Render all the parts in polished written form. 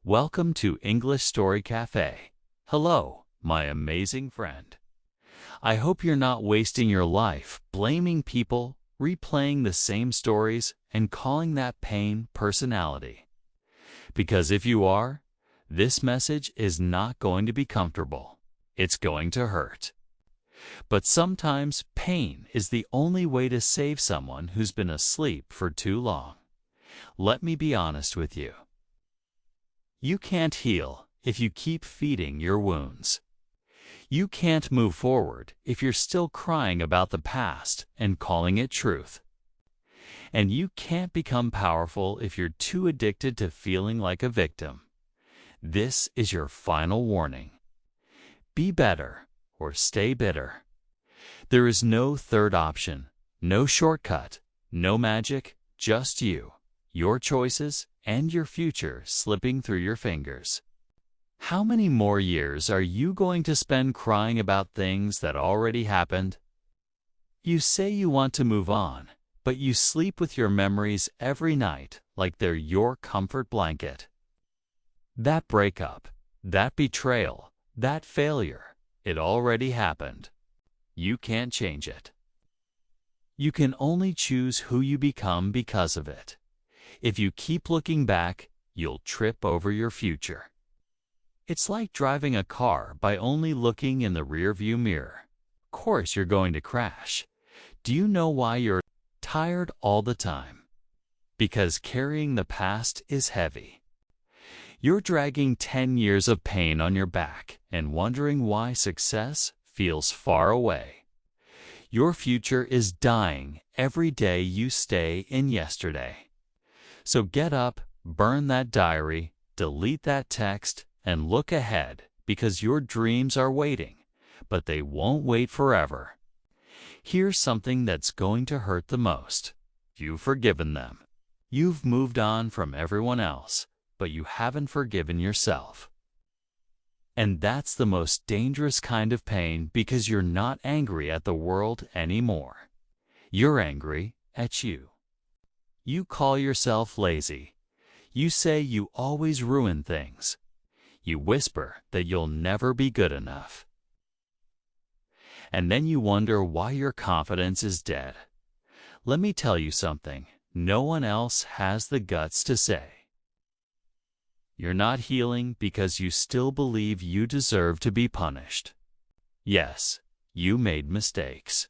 Welcome to English Story Cafe. Hello, my amazing friend. I hope you're not wasting your life blaming people, replaying the same stories, and calling that pain personality. Because if you are, this message is not going to be comfortable. It's going to hurt. But sometimes pain is the only way to save someone who's been asleep for too long. Let me be honest with you. You can't heal if you keep feeding your wounds. You can't move forward if you're still crying about the past and calling it truth. And you can't become powerful if you're too addicted to feeling like a victim. This is your final warning. Be better or stay bitter. There is no third option, no shortcut, no magic, just you, your choices, and your future slipping through your fingers. How many more years are you going to spend crying about things that already happened? You say you want to move on, but you sleep with your memories every night like they're your comfort blanket. That breakup, that betrayal, that failure, it already happened. You can't change it. You can only choose who you become because of it. If you keep looking back, you'll trip over your future. It's like driving a car by only looking in the rearview mirror. Of course you're going to crash. Do you know why you're tired all the time? Because carrying the past is heavy. You're dragging 10 years of pain on your back and wondering why success feels far away. Your future is dying every day you stay in yesterday. So get up, burn that diary, delete that text, and look ahead because your dreams are waiting, but they won't wait forever. Here's something that's going to hurt the most. You've forgiven them. You've moved on from everyone else, but you haven't forgiven yourself. And that's the most dangerous kind of pain because you're not angry at the world anymore. You're angry at you. You call yourself lazy. You say you always ruin things. You whisper that you'll never be good enough. And then you wonder why your confidence is dead. Let me tell you something no one else has the guts to say. You're not healing because you still believe you deserve to be punished. Yes, you made mistakes.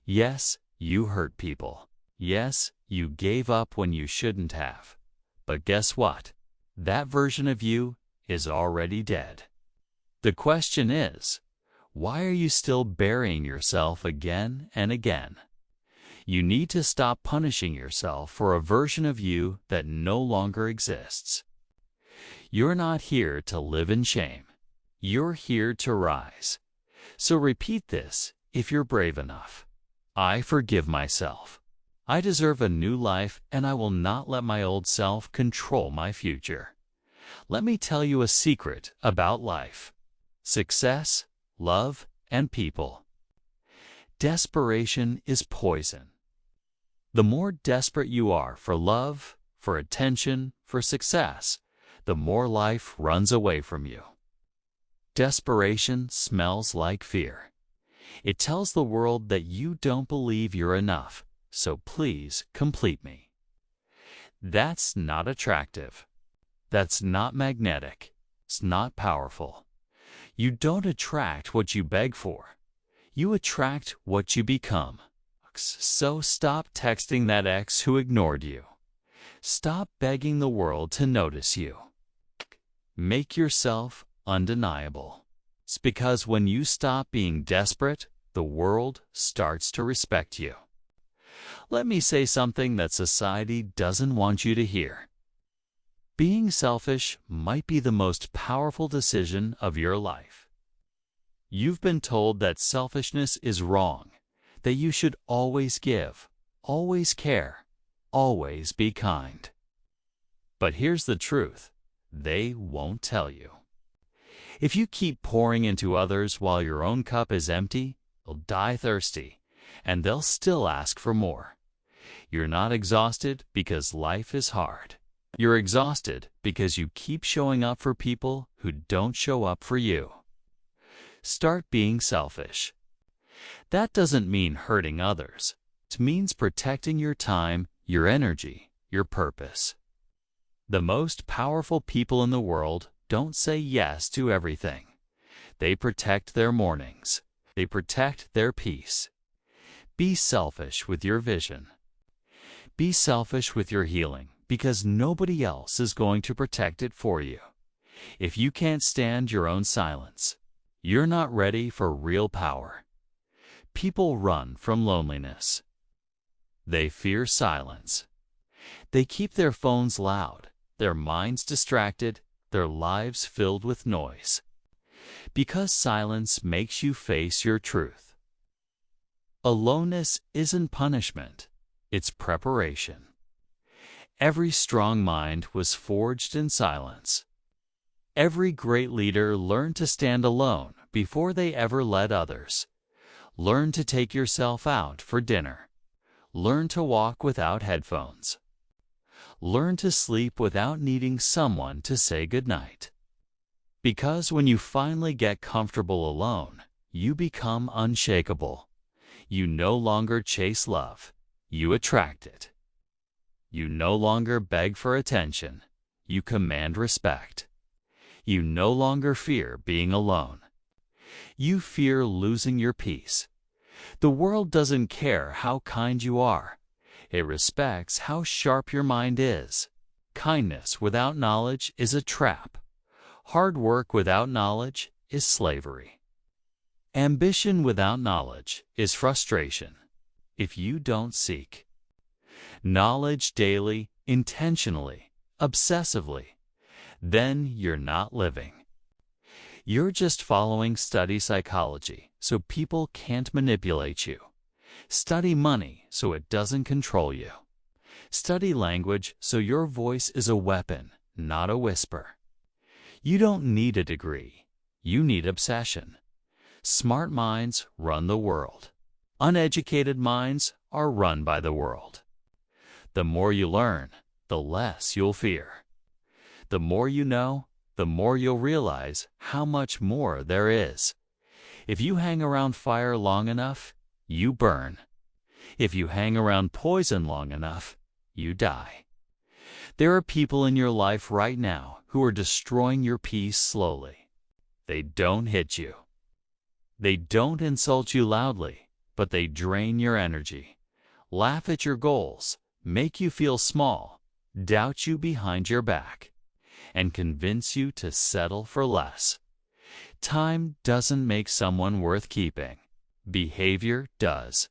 Yes, you hurt people. Yes, you gave up when you shouldn't have. But guess what? That version of you is already dead. The question is, why are you still burying yourself again and again? You need to stop punishing yourself for a version of you that no longer exists. You're not here to live in shame. You're here to rise. So repeat this if you're brave enough. I forgive myself. I deserve a new life, and I will not let my old self control my future. Let me tell you a secret about life, success, love, and people. Desperation is poison. The more desperate you are for love, for attention, for success, the more life runs away from you. Desperation smells like fear. It tells the world that you don't believe you're enough. So please complete me. That's not attractive. That's not magnetic. It's not powerful. You don't attract what you beg for. You attract what you become. So stop texting that ex who ignored you. Stop begging the world to notice you. Make yourself undeniable. It's because when you stop being desperate, the world starts to respect you. Let me say something that society doesn't want you to hear. Being selfish might be the most powerful decision of your life. You've been told that selfishness is wrong, that you should always give, always care, always be kind. But here's the truth. They won't tell you. If you keep pouring into others while your own cup is empty, you'll die thirsty, and they'll still ask for more. You're not exhausted because life is hard. You're exhausted because you keep showing up for people who don't show up for you. Start being selfish. That doesn't mean hurting others. It means protecting your time, your energy, your purpose. The most powerful people in the world don't say yes to everything. They protect their mornings. They protect their peace. Be selfish with your vision. Be selfish with your healing, because nobody else is going to protect it for you. If you can't stand your own silence, you're not ready for real power. People run from loneliness. They fear silence. They keep their phones loud, their minds distracted, their lives filled with noise. Because silence makes you face your truth. Aloneness isn't punishment, it's preparation. Every strong mind was forged in silence. Every great leader learned to stand alone before they ever led others. Learn to take yourself out for dinner. Learn to walk without headphones. Learn to sleep without needing someone to say goodnight. Because when you finally get comfortable alone, you become unshakable. You no longer chase love, you attract it. You no longer beg for attention, you command respect. You no longer fear being alone. You fear losing your peace. The world doesn't care how kind you are. It respects how sharp your mind is. Kindness without knowledge is a trap. Hard work without knowledge is slavery. Ambition without knowledge is frustration if you don't seek. Knowledge daily, intentionally, obsessively, then you're not living. You're just following study psychology so people can't manipulate you. Study money so it doesn't control you. Study language so your voice is a weapon, not a whisper. You don't need a degree. You need obsession. Smart minds run the world. Uneducated minds are run by the world. The more you learn, the less you'll fear. The more you know, the more you'll realize how much more there is. If you hang around fire long enough, you burn. If you hang around poison long enough, you die. There are people in your life right now who are destroying your peace slowly. They don't hit you. They don't insult you loudly, but they drain your energy, laugh at your goals, make you feel small, doubt you behind your back, and convince you to settle for less. Time doesn't make someone worth keeping. Behavior does.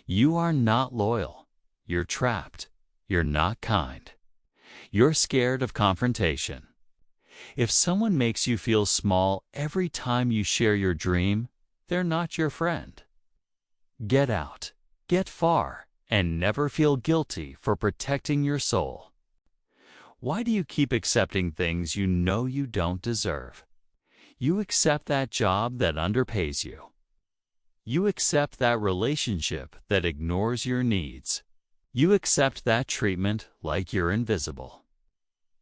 You are not loyal. You're trapped. You're not kind. You're scared of confrontation. If someone makes you feel small every time you share your dream, they're not your friend. Get out, get far, and never feel guilty for protecting your soul. Why do you keep accepting things you know you don't deserve? You accept that job that underpays you. You accept that relationship that ignores your needs. You accept that treatment like you're invisible.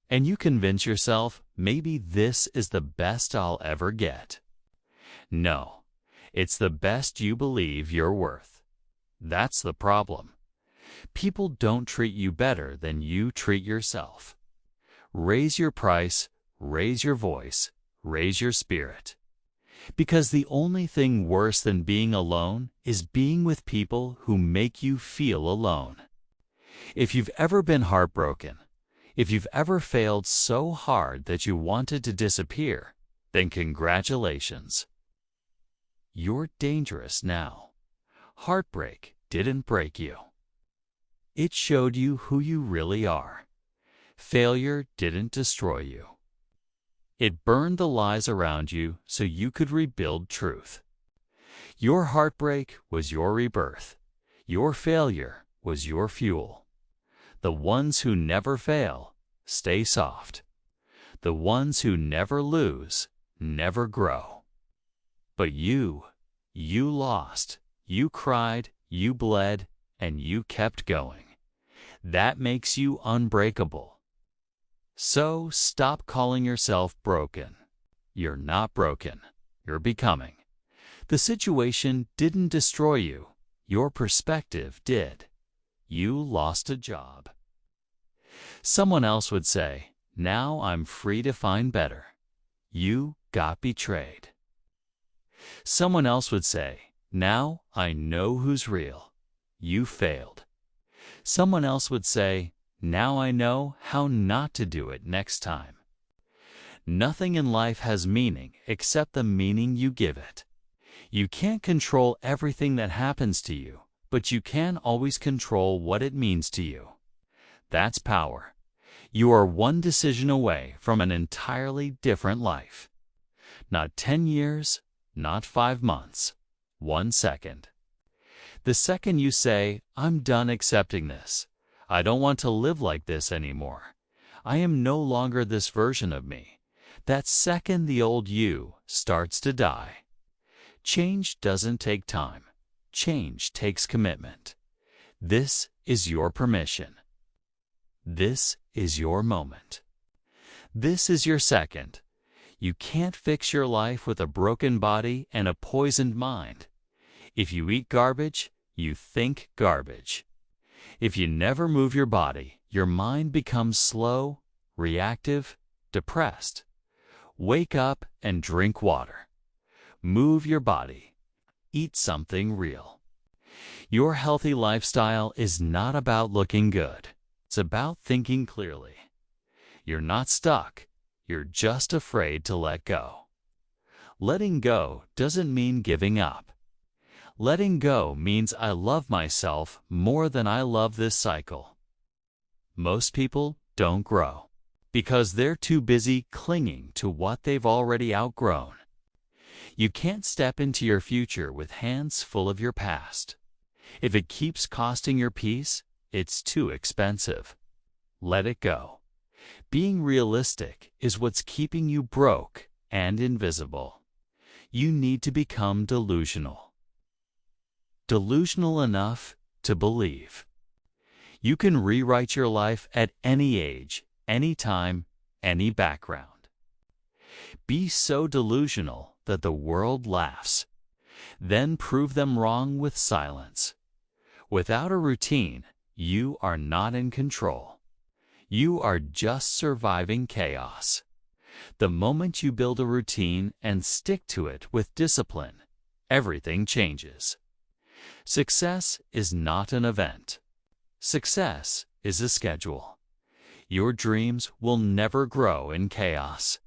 And you convince yourself, maybe this is the best I'll ever get. No, it's the best you believe you're worth. That's the problem. People don't treat you better than you treat yourself. Raise your price, raise your voice, raise your spirit. Because the only thing worse than being alone is being with people who make you feel alone. If you've ever been heartbroken, if you've ever failed so hard that you wanted to disappear, then congratulations. You're dangerous now. Heartbreak didn't break you. It showed you who you really are. Failure didn't destroy you. It burned the lies around you so you could rebuild truth. Your heartbreak was your rebirth. Your failure was your fuel. The ones who never fail, stay soft. The ones who never lose, never grow. But you lost. You cried, you bled, and you kept going. That makes you unbreakable. So stop calling yourself broken. You're not broken. You're becoming. The situation didn't destroy you. Your perspective did. You lost a job. Someone else would say, "Now I'm free to find better." You got betrayed. Someone else would say, "Now I know who's real." You failed. Someone else would say, "Now I know how not to do it next time." Nothing in life has meaning except the meaning you give it. You can't control everything that happens to you, but you can always control what it means to you. That's power. You are one decision away from an entirely different life. Not 10 years, not 5 months, 1 second. The second you say, "I'm done accepting this. I don't want to live like this anymore. I am no longer this version of me," that second the old you starts to die. Change doesn't take time. Change takes commitment. This is your permission. This is your moment. This is your second. You can't fix your life with a broken body and a poisoned mind. If you eat garbage, you think garbage. If you never move your body, your mind becomes slow, reactive, depressed. Wake up and drink water. Move your body. Eat something real. Your healthy lifestyle is not about looking good. It's about thinking clearly. You're not stuck. You're just afraid to let go. Letting go doesn't mean giving up. Letting go means I love myself more than I love this cycle. Most people don't grow because they're too busy clinging to what they've already outgrown. You can't step into your future with hands full of your past. If it keeps costing your peace, it's too expensive. Let it go. Being realistic is what's keeping you broke and invisible. You need to become delusional. Delusional enough to believe. You can rewrite your life at any age, any time, any background. Be so delusional that the world laughs. Then prove them wrong with silence. Without a routine, you are not in control. You are just surviving chaos. The moment you build a routine and stick to it with discipline, everything changes. Success is not an event. Success is a schedule. Your dreams will never grow in chaos.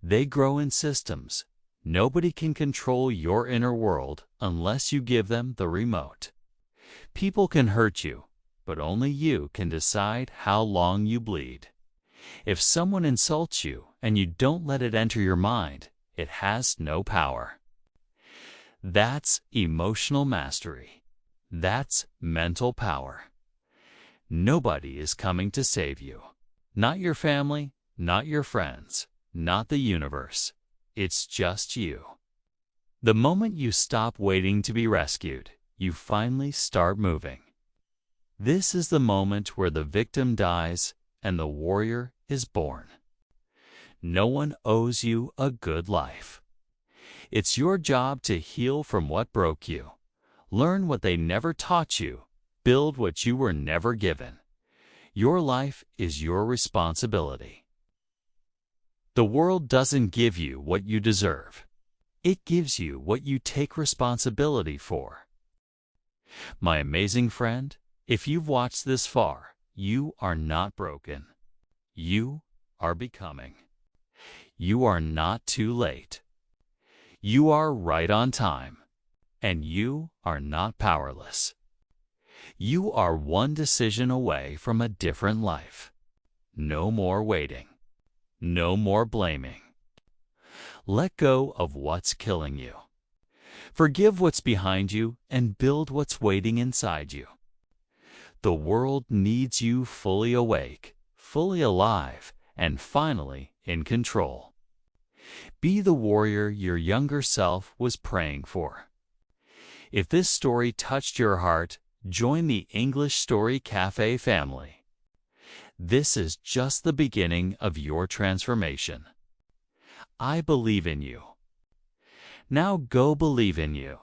They grow in systems. Nobody can control your inner world unless you give them the remote. People can hurt you, but only you can decide how long you bleed. If someone insults you and you don't let it enter your mind, it has no power. That's emotional mastery. That's mental power. Nobody is coming to save you. Not your family, not your friends, not the universe. It's just you. The moment you stop waiting to be rescued, you finally start moving. This is the moment where the victim dies and the warrior is born. No one owes you a good life. It's your job to heal from what broke you. Learn what they never taught you. Build what you were never given. Your life is your responsibility. The world doesn't give you what you deserve. It gives you what you take responsibility for. My amazing friend, if you've watched this far, you are not broken. You are becoming. You are not too late. You are right on time. And you are not powerless. You are one decision away from a different life. No more waiting. No more blaming. Let go of what's killing you. Forgive what's behind you and build what's waiting inside you. The world needs you fully awake, fully alive, and finally in control. Be the warrior your younger self was praying for. If this story touched your heart, join the English Story Cafe family. This is just the beginning of your transformation. I believe in you. Now go believe in you.